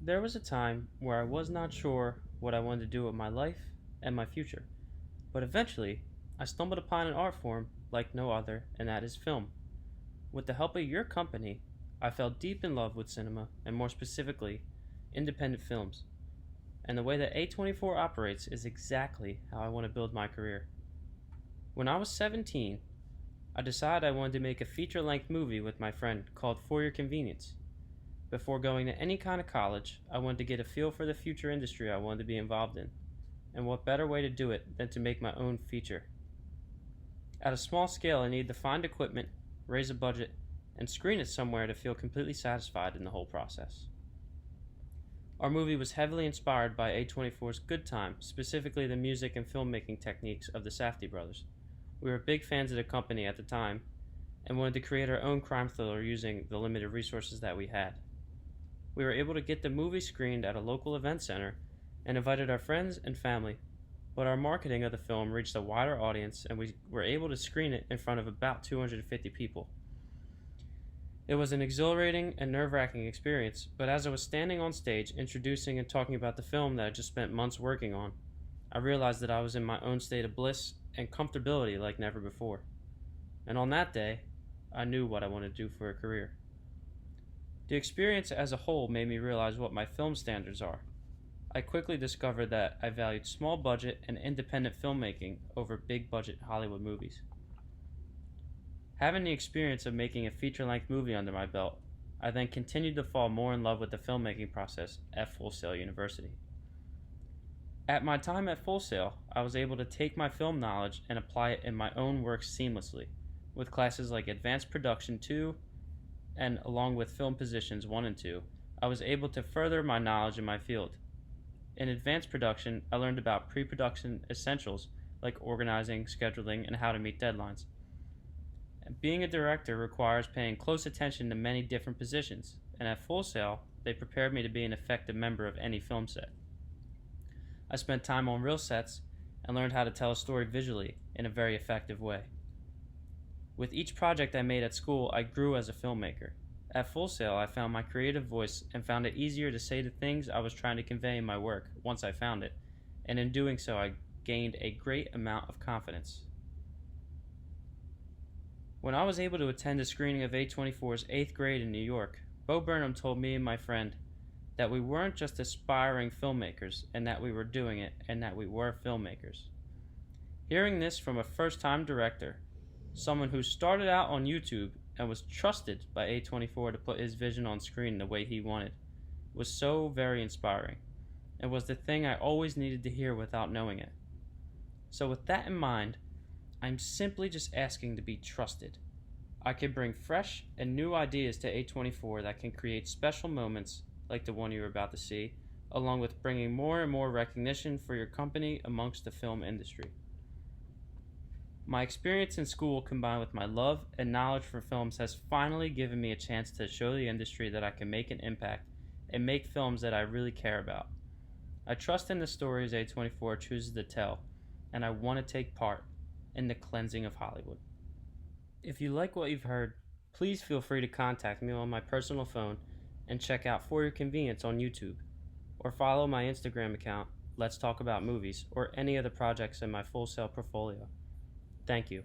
There was a time where I was not sure what I wanted to do with my life and my future, but eventually I stumbled upon an art form like no other, and that is film. With the help of your company, I fell deep in love with cinema, and more specifically, independent films. And the way that A24 operates is exactly how I want to build my career. When I was 17, I decided I wanted to make a feature length movie with my friend called For Your Convenience. Before going to any kind of college, I wanted to get a feel for the future industry I wanted to be involved in, and what better way to do it than to make my own feature. At a small scale, I needed to find equipment, raise a budget, and screen it somewhere to feel completely satisfied in the whole process. Our movie was heavily inspired by A24's Good Time, specifically the music and filmmaking techniques of the Safdie brothers. We were big fans of the company at the time and wanted to create our own crime thriller using the limited resources that we had. We were able to get the movie screened at a local event center and invited our friends and family, but our marketing of the film reached a wider audience and we were able to screen it in front of about 250 people. It was an exhilarating and nerve-wracking experience, but as I was standing on stage introducing and talking about the film that I just spent months working on, I realized that I was in my own state of bliss and comfortability like never before. And on that day, I knew what I wanted to do for a career. The experience as a whole made me realize what my film standards are. I quickly discovered that I valued small budget and independent filmmaking over big budget Hollywood movies. Having the experience of making a feature-length movie under my belt, I then continued to fall more in love with the filmmaking process at Full Sail University. At my time at Full Sail, I was able to take my film knowledge and apply it in my own work seamlessly, with classes like Advanced Production 2, and along with Film Positions 1 and 2, I was able to further my knowledge in my field. In Advanced Production, I learned about pre-production essentials like organizing, scheduling, and how to meet deadlines. Being a director requires paying close attention to many different positions, and at Full Sail, they prepared me to be an effective member of any film set. I spent time on real sets and learned how to tell a story visually in a very effective way. With each project I made at school, I grew as a filmmaker. At Full Sail, I found my creative voice and found it easier to say the things I was trying to convey in my work once I found it, and in doing so, I gained a great amount of confidence. When I was able to attend a screening of A24's 8th grade in New York, Bo Burnham told me and my friend that we weren't just aspiring filmmakers and that we were doing it and that we were filmmakers. Hearing this from a first-time director, someone who started out on YouTube and was trusted by A24 to put his vision on screen the way he wanted, was so very inspiring, and was the thing I always needed to hear without knowing it. So with that in mind, I'm simply just asking to be trusted. I can bring fresh and new ideas to A24 that can create special moments like the one you're about to see, along with bringing more and more recognition for your company amongst the film industry. My experience in school combined with my love and knowledge for films has finally given me a chance to show the industry that I can make an impact and make films that I really care about. I trust in the stories A24 chooses to tell, and I want to take part in the cleansing of Hollywood. If you like what you've heard, please feel free to contact me on my personal phone and check out For Your Convenience on YouTube, or follow my Instagram account, Let's Talk About Movies, or any of the projects in my Full Sail portfolio. Thank you.